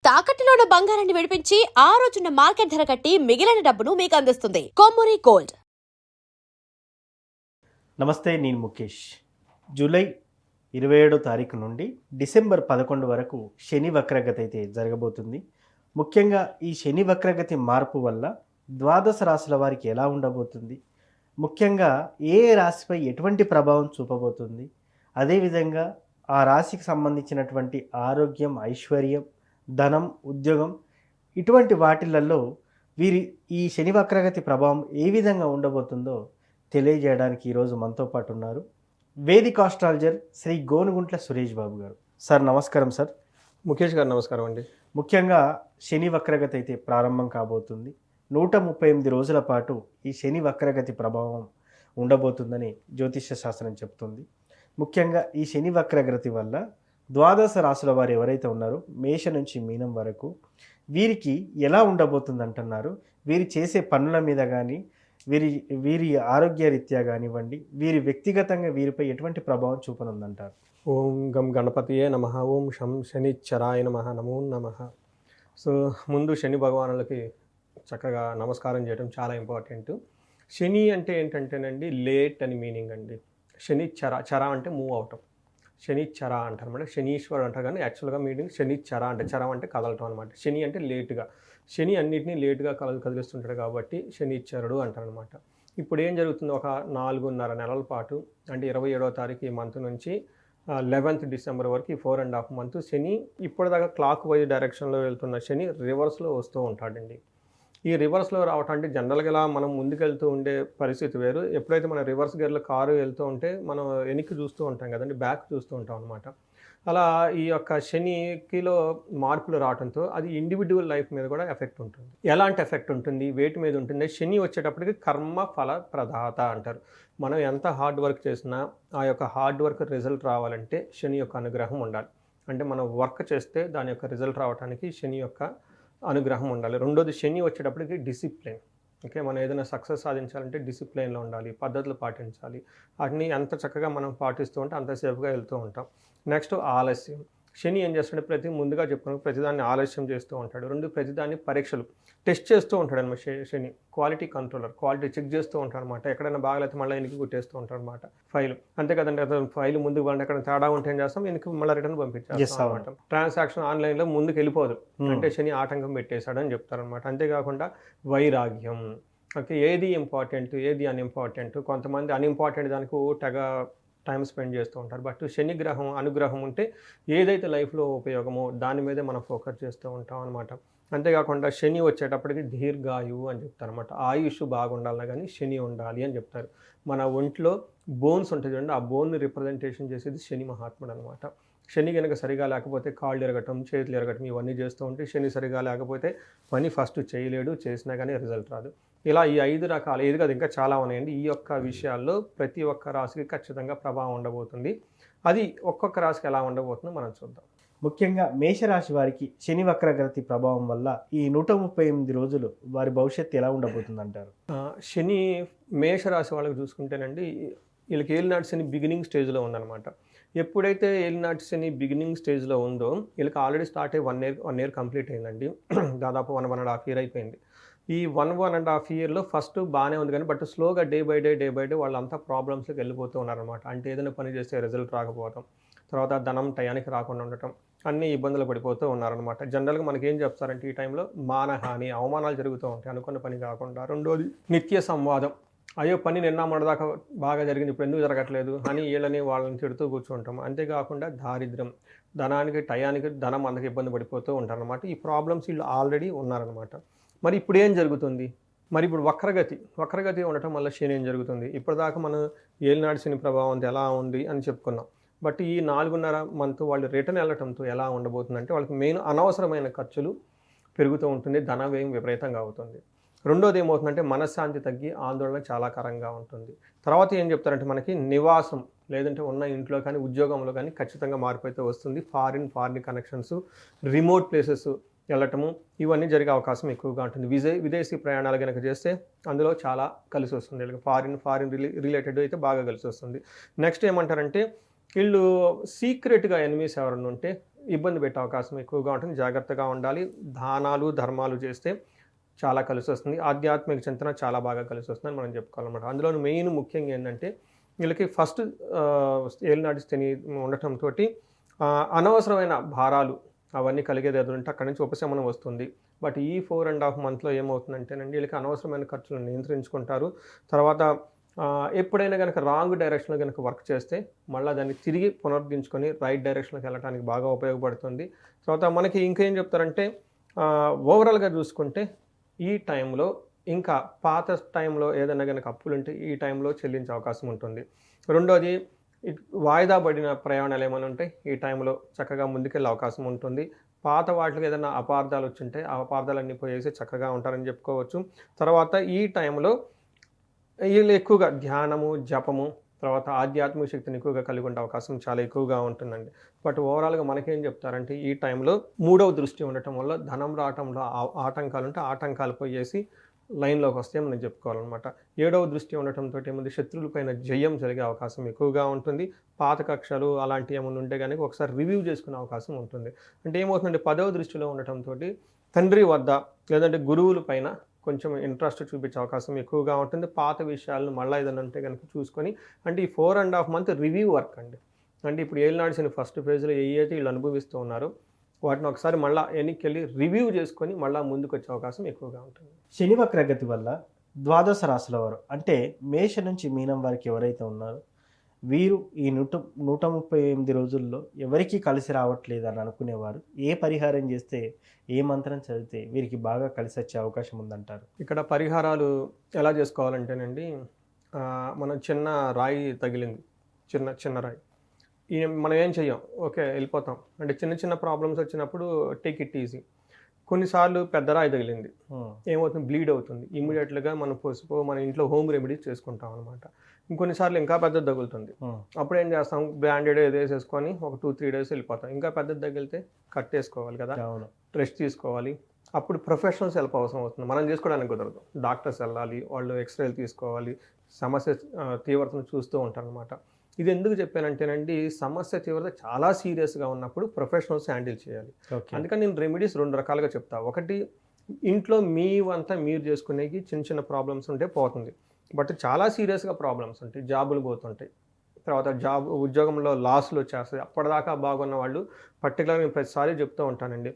తాకట్టులో ఉన్న బంగారాన్ని విడిపించి ఆ రోజున్న మార్కెట్ ధర కట్టి మిగిలిన డబ్బును మీకు అందిస్తుంది కొమ్మూరి గోల్డ్. నమస్తే, నేను ముఖేష్. జూలై 27వ తారీఖు నుండి డిసెంబర్ 11 వరకు శని వక్రగతి అయితే జరగబోతుంది. ముఖ్యంగా ఈ శని వక్రగతి మార్పు వల్ల ద్వాదశ రాశుల వారికి ఎలా ఉండబోతుంది, ముఖ్యంగా ఏ రాశిపై ఎటువంటి ప్రభావం చూపబోతుంది, అదేవిధంగా ఆ రాశికి సంబంధించినటువంటి ఆరోగ్యం, ఐశ్వర్యం, ధనం, ఉద్యోగం ఇటువంటి వాటిలలో వీరి ఈ శని వక్రగతి ప్రభావం ఏ విధంగా ఉండబోతుందో తెలియజేయడానికి ఈరోజు మనతో పాటు ఉన్నారు వేదిక్ ఆస్ట్రాలజర్ శ్రీ గోనుగుంట్ల సురేష్ బాబు గారు. సార్ నమస్కారం. సార్ ముఖేష్ గారు నమస్కారం అండి. ముఖ్యంగా శని వక్రగతి అయితే ప్రారంభం కాబోతుంది. 138 రోజుల పాటు ఈ శని వక్రగతి ప్రభావం ఉండబోతుందని జ్యోతిష్య శాస్త్రం చెప్తుంది. ముఖ్యంగా ఈ శని వక్రగతి వల్ల ద్వాదశ రాశుల వారు ఎవరైతే ఉన్నారో మేష నుంచి మీనం వరకు వీరికి ఎలా ఉండబోతుంది అంటున్నారు. వీరి చేసే పనుల మీద కానీ వీరి ఆరోగ్య రీత్యా కానివ్వండి, వీరి వ్యక్తిగతంగా వీరిపై ఎటువంటి ప్రభావం చూపనుందంటారు? ఓం గం గణపతియే నమః, ఓం శం శనిచ్చరాయ నమః, నమో నమః. సో ముందు శని భగవానులకి చక్కగా నమస్కారం చేయడం చాలా ఇంపార్టెంట్. శని అంటే ఏంటంటేనండి లేట్ అని మీనింగ్ అండి. శని చర అంటే మూవ్ అవటం, శనిచ్చర అంటారు అనమాట. శనీశ్వరుడు అంటారు కానీ యాక్చువల్గా మీనింగ్ శనిచ్చర అంటే చరం అంటే కదలటం అనమాట. శని అంటే లేటుగా, శని అన్నింటినీ లేటుగా కదిలిస్తుంటాడు కాబట్టి శనిచ్చరుడు అంటారు అనమాట. ఇప్పుడు ఏం జరుగుతుంది, ఒక 4.5 నెలల పాటు అంటే 27వ తారీఖు ఈ మంత్ నుంచి 11th డిసెంబర్ వరకు ఈ 4.5 మంత్ శని ఇప్పటిదాకా క్లాక్ వైజ్ డైరెక్షన్లో వెళ్తున్న శని రివర్స్లో వస్తూ ఉంటాడండి. ఈ రివర్స్లో రావటం అంటే జనరల్గా ఇలా మనం ముందుకెళ్తూ ఉండే పరిస్థితి వేరు. ఎప్పుడైతే మన రివర్స్ గేర్లో కారు వెళ్తూ ఉంటే మనం వెనక్కి చూస్తూ ఉంటాం కదండి, బ్యాక్ చూస్తూ ఉంటాం అనమాట. అలా ఈ యొక్క శనికిలో మార్పులు రావడంతో అది ఇండివిజువల్ లైఫ్ మీద కూడా ఎఫెక్ట్ ఉంటుంది. ఎలాంటి ఎఫెక్ట్ ఉంటుంది, వేటి మీద ఉంటుంది? శని వచ్చేటప్పటికి కర్మ ఫల ప్రదాత అంటారు. మనం ఎంత హార్డ్ వర్క్ చేసినా ఆ యొక్క హార్డ్ వర్క్ రిజల్ట్ రావాలంటే శని యొక్క అనుగ్రహం ఉండాలి. అంటే మనం వర్క్ చేస్తే దాని యొక్క రిజల్ట్ రావడానికి శని యొక్క అనుగ్రహం ఉండాలి. రెండోది శని వచ్చేటప్పటికి డిసిప్లిన్. ఓకే, మనం ఏదైనా సక్సెస్ సాధించాలంటే డిసిప్లిన్లో ఉండాలి, పద్ధతులు పాటించాలి. వాటిని ఎంత చక్కగా మనం పాటిస్తూ ఉంటే అంత సేఫ్గా వెళ్తూ ఉంటాం. నెక్స్ట్ ఆలస్యం. శని ఏం చేస్తాడు, ముందుగా చెప్పుకున్నాం ప్రతిదాన్ని ఆలస్యం చేస్తూ ఉంటాడు. ప్రతిదాన్ని పరీక్షలు టెస్ట్ చేస్తూ ఉంటాడు అనమాట. శని క్వాలిటీ కంట్రోలర్, క్వాలిటీ చెక్ చేస్తూ ఉంటాడు అనమాట. ఎక్కడైనా బాగాలైతే మళ్ళీ వెనక్కి కుట్టేస్తూ ఉంటాడు అనమాట ఫైల్. అంతే కదండి, అతను ఫైల్ ముందుకు పండి ఎక్కడ తేడా ఉంటే ఏం చేస్తాం, వెనక్కి మళ్ళీ రిటర్న్ పంపించేస్తాం అనమాట. ట్రాన్సాక్షన్ ఆన్లైన్లో ముందుకు వెళ్ళిపోదు అంటే శని ఆటంకం పెట్టేశాడు అని చెప్తారనమాట. అంతేకాకుండా వైరాగ్యం. ఓకే, ఏది ఇంపార్టెంట్ ఏది అన్ఇంపార్టెంట్. కొంతమంది అన్ఇంపార్టెంట్ దానికి తెగ టైం స్పెండ్ చేస్తూ ఉంటారు. బట్ శని గ్రహం అనుగ్రహం ఉంటే ఏదైతే లైఫ్లో ఉపయోగమో దాని మీదే మనం ఫోకస్ చేస్తూ ఉంటాం అనమాట. అంతేకాకుండా శని వచ్చేటప్పటికి దీర్ఘాయువు అని చెప్తారు అనమాట. ఆయుష్ బాగుండాలన్నా కానీ శని ఉండాలి అని చెప్తారు. మన ఒంట్లో బోన్స్ ఉంటుంది చూడండి, ఆ బోన్ని రిప్రజెంటేషన్ చేసేది శని మహాత్ముడు అనమాట. శని కనుక సరిగా లేకపోతే కాళ్ళు ఎరగటం, చేతులు ఎరగటం ఇవన్నీ చేస్తూ ఉంటే, శని సరిగా లేకపోతే పని ఫస్ట్ చేయలేడు, చేసినా కానీ రిజల్ట్ రాదు. ఇలా ఈ 5 రకాలు, ఏది కాదు ఇంకా చాలా ఉన్నాయండి. ఈ యొక్క విషయాల్లో ప్రతి ఒక్క రాశికి ఖచ్చితంగా ప్రభావం ఉండబోతుంది. అది ఒక్కొక్క రాశికి ఎలా ఉండబోతుందో మనం చూద్దాం. ముఖ్యంగా మేషరాశి వారికి శని వక్రగతి ప్రభావం వల్ల ఈ 138 రోజులు వారి భవిష్యత్తు ఎలా ఉండబోతుంది అంటారు? శని మేషరాశి వాళ్ళకి చూసుకుంటేనండి, వీళ్ళకి ఏలినాటి శని బిగినింగ్ స్టేజ్లో ఉందన్నమాట. ఎప్పుడైతే ఏలినాటి శని బిగినింగ్ స్టేజ్లో ఉందో వీళ్ళకి ఆల్రెడీ స్టార్ట్ అయ్యి 1 year కంప్లీట్ అయిందండి. దాదాపు 1.5 year అయిపోయింది. ఈ 1.5 yearలో ఫస్ట్ బాగానే ఉంది కానీ బట్ స్లోగా డే బై డే వాళ్ళంతా ప్రాబ్లమ్స్కి వెళ్ళిపోతూ ఉన్నారనమాట. అంటే ఏదైనా పని చేస్తే రిజల్ట్ రాకపోవడం, తర్వాత ధనం టయానికి రాకుండా ఉండటం, అన్ని ఇబ్బందులు పడిపోతూ ఉన్నారనమాట. జనరల్గా మనకి ఏం చెప్తారంటే ఈ టైంలో మానహాని, అవమానాలు జరుగుతూ ఉంటాయి అనుకున్న పని కాకుండా. రెండోది నిత్య సంవాదం. అయ్యో పని నిన్న మొన్నదాకా బాగా జరిగింది ఇప్పుడు ఎందుకు జరగట్లేదు అని వీళ్ళని వాళ్ళని తిడుతూ కూర్చుంటాం. అంతేకాకుండా దారిద్ర్యం, ధనానికి టయానికి ధనం అందరికి ఇబ్బంది పడిపోతూ ఉంటారనమాట. ఈ ప్రాబ్లమ్స్ వీళ్ళు ఆల్రెడీ ఉన్నారనమాట. మరి ఇప్పుడు ఏం జరుగుతుంది, మరి ఇప్పుడు వక్రగతి ఉండటం వల్ల శని ఏం జరుగుతుంది? ఇప్పటిదాకా మనం ఏలినాటి శని ప్రభావం ఎలా ఉంది అని చెప్పుకున్నాం. బట్ ఈ 4.5 month వాళ్ళు రిటర్న్ వెళ్ళటంతో ఎలా ఉండబోతుందంటే, వాళ్ళకి మెయిన్ అనవసరమైన ఖర్చులు పెరుగుతూ ఉంటుంది, ధన వ్యయం విపరీతంగా అవుతుంది. రెండోది ఏమవుతుందంటే మనశ్శాంతి తగ్గి ఆందోళన చాలా కరంగా ఉంటుంది. తర్వాత ఏం చెప్తారంటే మనకి నివాసం లేదంటే ఉన్న ఇంట్లో కానీ ఉద్యోగంలో కానీ ఖచ్చితంగా మార్పు అయితే వస్తుంది. ఫారిన్ కనెక్షన్స్, రిమోట్ ప్లేసెస్ వెళ్ళటము ఇవన్నీ జరిగే అవకాశం ఎక్కువగా ఉంటుంది. విదేశీ ప్రయాణాలు కనుక చేస్తే అందులో చాలా కలిసి వస్తుంది. ఫారిన్ రిలేటెడ్ అయితే బాగా కలిసి వస్తుంది. నెక్స్ట్ ఏమంటారంటే వీళ్ళు సీక్రెట్గా ఎనిమీస్ ఎవరైనా ఉంటే ఇబ్బంది పెట్టే అవకాశం ఎక్కువగా ఉంటుంది. జాగ్రత్తగా ఉండాలి. దానాలు, ధర్మాలు చేస్తే చాలా కలిసి వస్తుంది. ఆధ్యాత్మిక చింతన చాలా బాగా కలిసి వస్తుందని మనం చెప్పుకోవాలన్నమాట. అందులోను మెయిన్ ముఖ్యంగా ఏంటంటే వీళ్ళకి ఫస్ట్ ఏలినాటి శని ఉండటంతో అనవసరమైన భారాలు అవన్నీ కలిగేది ఎదురుంటే అక్కడి నుంచి ఉపశమనం వస్తుంది. బట్ ఈ 4.5 మంత్లో ఏమవుతుందంటేనండి వీళ్ళకి అనవసరమైన ఖర్చులను నియంత్రించుకుంటారు. తర్వాత ఎప్పుడైనా కనుక రాంగ్ డైరెక్షన్లో కనుక వర్క్ చేస్తే మళ్ళీ దాన్ని తిరిగి పునరుద్ధరించుకొని రైట్ డైరెక్షన్లోకి వెళ్ళడానికి బాగా ఉపయోగపడుతుంది. తర్వాత మనకి ఇంకేం చెప్తారంటే ఓవరాల్గా చూసుకుంటే ఈ టైంలో ఇంకా పాత టైంలో ఏదైనా కనుక అప్పులుంటే ఈ టైంలో చెల్లించే అవకాశం ఉంటుంది. రెండోది వాయిదా పడిన ప్రయాణాలు ఏమైనా ఉంటే ఈ టైంలో చక్కగా ముందుకెళ్ళే అవకాశం ఉంటుంది. పాత వాటికి ఏదైనా అపార్థాలు వచ్చుంటే ఆ అపార్థాలన్నీ పోయేసి చక్కగా ఉంటారని చెప్పుకోవచ్చు. తర్వాత ఈ టైంలో వీళ్ళు ఎక్కువగా ధ్యానము, జపము, తర్వాత ఆధ్యాత్మిక శక్తిని ఎక్కువగా కలిగి ఉండే అవకాశం చాలా ఎక్కువగా ఉంటుందండి. బట్ ఓవరాల్గా మనకేం చెప్తారంటే ఈ టైంలో 3వ దృష్టి ఉండటం వల్ల ధనం రావటంలో ఆటంకాలు ఉంటే ఆటంకాలు పోయేసి లైన్లోకి వస్తే మనం చెప్పుకోవాలన్నమాట. 7వ దృష్టి ఉండటంతో ఏముంది శత్రువులపైన జయం జరిగే అవకాశం ఎక్కువగా ఉంటుంది. పాత కక్షలు అలాంటివి ఏమైనా ఉంటే కనుక ఒకసారి రివ్యూ చేసుకునే అవకాశం ఉంటుంది. అంటే ఏమవుతుందంటే 10వ దృష్టిలో ఉండటంతో తండ్రి వద్ద లేదంటే గురువుల పైన కొంచెం ఇంట్రెస్ట్ చూపించే అవకాశం ఎక్కువగా ఉంటుంది. పాత విషయాలను మళ్ళీ ఏదైనా ఉంటే కనుక చూసుకొని అంటే ఈ 4.5 మంత్ రివ్యూ వర్క్ అండి. అంటే ఇప్పుడు ఏలినాటి శని ఫస్ట్ ఫేజ్లో ఏవైతే వీళ్ళు అనుభవిస్తూ ఉన్నారో వాటిని ఒకసారి మళ్ళీ వెనక్కి రివ్యూ చేసుకొని మళ్ళీ ముందుకు వచ్చే అవకాశం ఎక్కువగా ఉంటుంది. శని వక్రగతి వల్ల ద్వాదశ రాశుల వారు అంటే మేష నుంచి మీనం వారికి ఎవరైతే ఉన్నారో వీరు ఈ 138 రోజుల్లో ఎవరికి కలిసి రావట్లేదు అని అనుకునేవారు ఏ పరిహారం చేస్తే ఏ మంత్రం చదివితే వీరికి బాగా కలిసి వచ్చే అవకాశం ఉందంటారు? ఇక్కడ పరిహారాలు ఎలా చేసుకోవాలంటేనండి మనం చిన్న రాయి తగిలింది, చిన్న రాయి, మనం ఏం చెయ్యం, ఓకే వెళ్ళిపోతాం. అంటే చిన్న ప్రాబ్లమ్స్ వచ్చినప్పుడు టేక్ ఇట్ ఈజీ. కొన్నిసార్లు పెద్ద రాయి తగిలింది, ఏమవుతుంది, బ్లీడ్ అవుతుంది. ఇమ్మీడియట్గా మనం పసుపు మన ఇంట్లో హోమ్ రెమెడీస్ చేసుకుంటాం అనమాట. ఇంకొన్నిసార్లు ఇంకా పెద్దది తగులుతుంది, అప్పుడు ఏం చేస్తాం, బ్రాండెడ్ ఏదో వేసేసుకొని ఒక 2-3 డేస్ వెళ్ళిపోతాం. ఇంకా పెద్దది తగిలితే కట్టేసుకోవాలి కదా, రెస్ట్ తీసుకోవాలి. అప్పుడు ప్రొఫెషనల్స్ హెల్ప్ అవసరం అవుతుంది, మనం చేసుకోవడానికి కుదరదు. డాక్టర్స్ వెళ్ళాలి, వాళ్ళు ఎక్స్రేలు తీసుకోవాలి, సమస్య తీవ్రతను చూస్తూ ఉంటారు అనమాట. ఇది ఎందుకు చెప్పానంటేనండి సమస్య తీవ్రత చాలా సీరియస్గా ఉన్నప్పుడు ప్రొఫెషనల్స్ హ్యాండిల్ చేయాలి. అందుకని నేను రెమెడీస్ 2 రకాలుగా చెప్తా. ఒకటి ఇంట్లో మీ వంతా మీరు చేసుకునేకి చిన్న ప్రాబ్లమ్స్ ఉంటే పోతుంది. బట్ చాలా సీరియస్గా ప్రాబ్లమ్స్ ఉంటాయి, జాబులు పోతుంటాయి, తర్వాత ఉద్యోగంలో లాస్లు వచ్చేస్తాయి. అప్పటిదాకా బాగున్న వాళ్ళు పర్టికులర్గా నేను ప్రతిసారి చెప్తూ ఉంటానండి,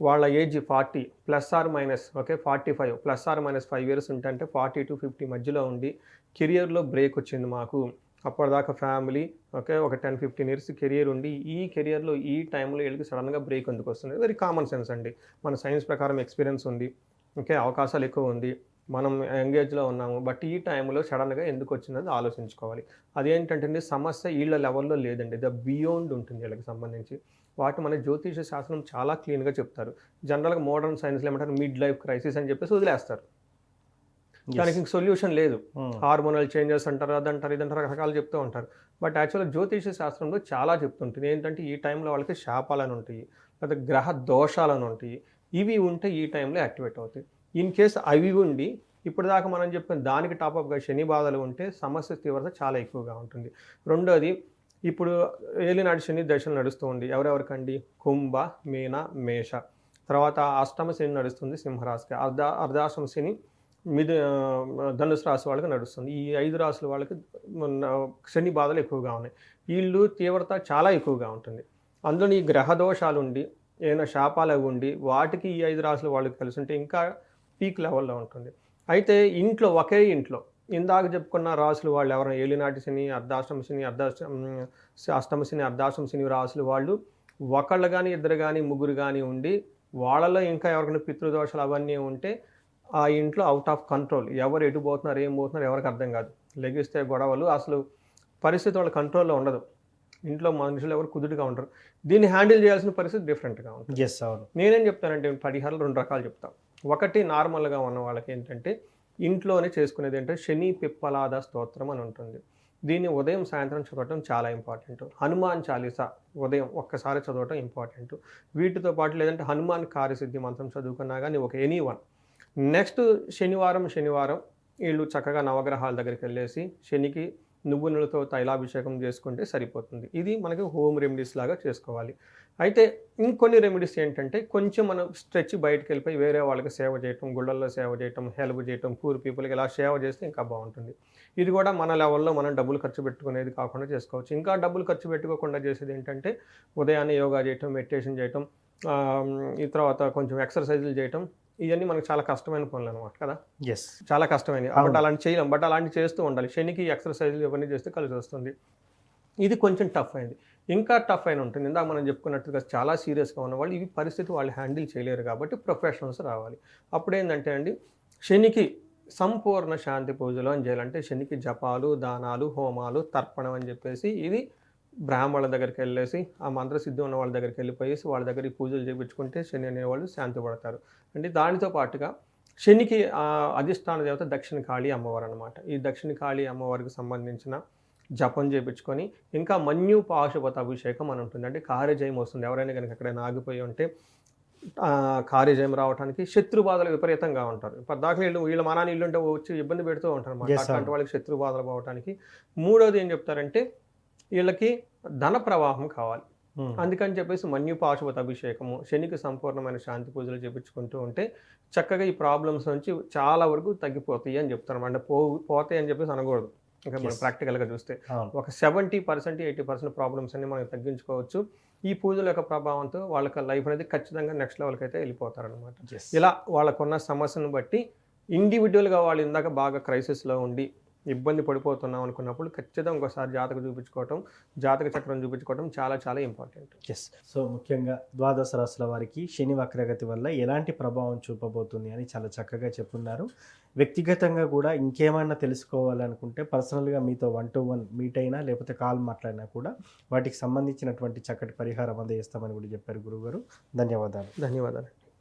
వాళ్ళ ఏజ్ 40 ± ఓకే 45 ± 5 years ఉంటే 40 to 50 మధ్యలో ఉండి కెరియర్లో బ్రేక్ వచ్చింది మాకు, అప్పటిదాకా ఫ్యామిలీ ఓకే ఒక 10-15 years కెరియర్ ఉండి ఈ కెరియర్లో ఈ టైంలో వీళ్ళకి సడన్గా బ్రేక్ ఎందుకు వస్తుంది? వెరీ కామన్ సెన్స్ అండి. మన సైన్స్ ప్రకారం ఎక్స్పీరియన్స్ ఉంది, ఓకే అవకాశాలు ఎక్కువ ఉంది, మనం ఎంగేజ్లో ఉన్నాము, బట్ ఈ టైంలో సడన్గా ఎందుకు వచ్చిందని ఆలోచించుకోవాలి. అదేంటంటే సమస్య వీళ్ళ లెవెల్లో లేదండి, ద బియాండ్ ఉంటుంది వీళ్ళకి సంబంధించి. వాటి మన జ్యోతిష శాస్త్రం చాలా క్లీన్గా చెప్తారు. జనరల్గా మోడర్న్ సైన్స్లో ఏమంటారు, మిడ్ లైఫ్ క్రైసిస్ అని చెప్పేసి వదిలేస్తారు, దానికి సొల్యూషన్ లేదు. హార్మోనల్ చేంజెస్ అంటారు, అదంటారు, ఇదంటారు, రకరకాలు చెప్తూ ఉంటారు. బట్ యాక్చువల్గా జ్యోతిష శాస్త్రంలో చాలా చెప్తుంటుంది ఏంటంటే ఈ టైంలో వాళ్ళకి శాపాలను ఉంటాయి, లేదా గ్రహ దోషాలను ఉంటాయి, ఇవి ఉంటే ఈ టైంలో యాక్టివేట్ అవుతాయి. ఇన్ కేస్ అవి ఉండి ఇప్పుడు దాకా మనం చెప్పుకున్న దానికి టాప్అప్గా శని బాధలు ఉంటే సమస్య తీవ్రత చాలా ఎక్కువగా ఉంటుంది. రెండోది ఇప్పుడు ఏలినాటి శని దశలు నడుస్తూ ఉంది ఎవరెవరికండి, కుంభ, మీన, మేష. తర్వాత అష్టమ శని నడుస్తుంది సింహరాశికి, అర్ధాష్టమ శని ధనుసు రాశి వాళ్ళకి నడుస్తుంది. ఈ 5 రాశుల వాళ్ళకి శని బాధలు ఎక్కువగా ఉన్నాయి. వీళ్ళు తీవ్రత చాలా ఎక్కువగా ఉంటుంది. అందులో ఈ గ్రహ దోషాలు ఉండి ఏమైనా శాపాలు అవి ఉండి వాటికి ఈ 5 రాశుల వాళ్ళకి కలిసి ఉంటే ఇంకా పీక్ లెవెల్లో ఉంటుంది. అయితే ఇంట్లో ఒకే ఇంట్లో ఇందాక చెప్పుకున్న రాశులు వాళ్ళు ఎవరైనా ఏలినాటి శని, అర్ధాష్టమ శని, అష్టమ శని, అర్ధాష్టమ శని రాశులు వాళ్ళు ఒకళ్ళు కానీ ఇద్దరు కానీ ముగ్గురు కానీ ఉండి వాళ్ళలో ఇంకా ఎవరికైనా పితృదోషాలు అవన్నీ ఉంటే ఆ ఇంట్లో అవుట్ ఆఫ్ కంట్రోల్, ఎవరు ఎటు పోతున్నారు ఏం పోతున్నారు ఎవరికి అర్థం కాదు, లెగిస్తే గొడవలు, అసలు పరిస్థితి వాళ్ళ కంట్రోల్లో ఉండదు, ఇంట్లో మనుషులు ఎవరు కుదురుగా ఉంటారు. దీన్ని హ్యాండిల్ చేయాల్సిన పరిస్థితి డిఫరెంట్గా ఉంటుంది. నేనేం చెప్తానంటే పరిహారాలు 2 రకాలు చెప్తాను. ఒకటి నార్మల్గా ఉన్న వాళ్ళకి ఏంటంటే ఇంట్లోనే చేసుకునేది ఏంటంటే శని పిప్పలాద స్తోత్రం అని ఉంటుంది. దీన్ని ఉదయం సాయంత్రం చదవటం చాలా ఇంపార్టెంట్. హనుమాన్ చాలీసా ఉదయం ఒక్కసారి చదవటం ఇంపార్టెంట్. వీటితో పాటు లేదంటే హనుమాన్ కార్యసిద్ధి మంత్రం చదువుకున్నా కానీ ఒక ఎనీవన్. నెక్స్ట్ శనివారం వీళ్ళు చక్కగా నవగ్రహాల దగ్గరికి వెళ్ళేసి శనికి నువ్వులతో తైలాభిషేకం చేసుకుంటే సరిపోతుంది. ఇది మనకి హోమ్ రెమెడీస్ లాగా చేసుకోవాలి. అయితే ఇంకొన్ని రెమెడీస్ ఏంటంటే కొంచెం మనం స్ట్రెచ్ బయటకు వెళ్ళిపోయి వేరే వాళ్ళకి సేవ చేయటం, గుళ్ళల్లో సేవ చేయటం, హెల్ప్ చేయటం, పూర్ పీపుల్కి ఇలా సేవ చేస్తే ఇంకా బాగుంటుంది. ఇది కూడా మన లెవెల్లో మనం డబ్బులు ఖర్చు పెట్టుకునేది కాకుండా చేసుకోవచ్చు. ఇంకా డబ్బులు ఖర్చు పెట్టుకోకుండా చేసేది ఏంటంటే ఉదయాన్నే యోగా చేయటం, మెడిటేషన్ చేయటం, ఈ తర్వాత కొంచెం ఎక్సర్సైజులు చేయటం. ఇవన్నీ మనకు చాలా కష్టమైన పనులు అనమాట కదా, ఎస్. చాలా కష్టమైనవి. బట్ అలాంటి చేయలేం, బట్ అలాంటి చేస్తూ ఉండాలి. శనికి ఎక్సర్సైజులు ఇవన్నీ చేస్తే కలిసి వస్తుంది. ఇది కొంచెం టఫ్ అయింది. ఇంకా టఫ్ అయిన ఉంటుంది. ఇందాక మనం చెప్పుకున్నట్టుగా చాలా సీరియస్గా ఉన్నవాళ్ళు ఇవి పరిస్థితి వాళ్ళు హ్యాండిల్ చేయలేరు కాబట్టి ప్రొఫెషనల్స్ రావాలి. అప్పుడేంటంటే అండి, శనికి సంపూర్ణ శాంతి పూజలు అని చేయాలంటే శనికి జపాలు, దానాలు, హోమాలు, తర్పణం అని చెప్పేసి ఇది బ్రాహ్మణుల దగ్గరికి వెళ్ళేసి ఆ మంత్రసిద్ధి ఉన్న వాళ్ళ దగ్గరికి వెళ్ళిపోయేసి వాళ్ళ దగ్గర ఈ పూజలు చేయించుకుంటే శని అనేవాళ్ళు శాంతి పడతారు. అంటే దానితో పాటుగా శనికి అధిష్టాన దేవత దక్షిణ కాళీ అమ్మవారు అనమాట. ఈ దక్షిణ కాళీ అమ్మవారికి సంబంధించిన జపం చేయించుకొని ఇంకా మన్యు పాశుపత అభిషేకం అని ఉంటుంది. అంటే కార్యజయం వస్తుంది. ఎవరైనా కనుక ఎక్కడైనా ఆగిపోయి ఉంటే కార్యజయం రావడానికి, శత్రుబాధలు విపరీతంగా ఉంటారు. పద్దాక వీళ్ళ మనాన్ని ఇల్లు ఉంటే వచ్చి ఇబ్బంది పెడుతూ ఉంటారు అన్నమాట. అట్లాంటి వాళ్ళకి శత్రుబాధలు పోవడానికి. మూడోది ఏం చెప్తారంటే వీళ్ళకి ధన ప్రవాహం కావాలి. అందుకని చెప్పేసి మన్యు పాశుపత అభిషేకము, శనికి సంపూర్ణమైన శాంతి పూజలు చేయించుకుంటూ ఉంటే చక్కగా ఈ ప్రాబ్లమ్స్ నుంచి చాలా వరకు తగ్గిపోతాయి అని చెప్తారు. అంటే పోతాయి అని చెప్పేసి అనకూడదు. ఇంకా మనం ప్రాక్టికల్గా చూస్తే ఒక 70%, 80% ప్రాబ్లమ్స్ అన్ని మనం తగ్గించుకోవచ్చు. ఈ పూజల యొక్క ప్రభావంతో వాళ్ళకి లైఫ్ అనేది ఖచ్చితంగా నెక్స్ట్ లెవెల్కి అయితే వెళ్ళిపోతారనమాట. ఇలా వాళ్ళకున్న సమస్యను బట్టి ఇండివిజువల్గా వాళ్ళు ఇందాక బాగా క్రైసిస్లో ఉండి ఇబ్బంది పడిపోతున్నాం అనుకున్నప్పుడు ఖచ్చితంగా ఒకసారి జాతక చక్రం చూపించుకోవడం చాలా చాలా ఇంపార్టెంట్. ఎస్. సో ముఖ్యంగా ద్వాదశ రాశుల వారికి శని వక్రగతి వల్ల ఎలాంటి ప్రభావం చూపబోతుంది అని చాలా చక్కగా చెప్పున్నారు. వ్యక్తిగతంగా కూడా ఇంకేమైనా తెలుసుకోవాలనుకుంటే పర్సనల్గా మీతో 1-to-1 మీట్ అయినా లేకపోతే కాల్ మాట్లాడినా కూడా వాటికి సంబంధించినటువంటి చక్కటి పరిహారం అందజేస్తామని కూడా చెప్పారు గురువుగారు. ధన్యవాదాలు. ధన్యవాదాలు.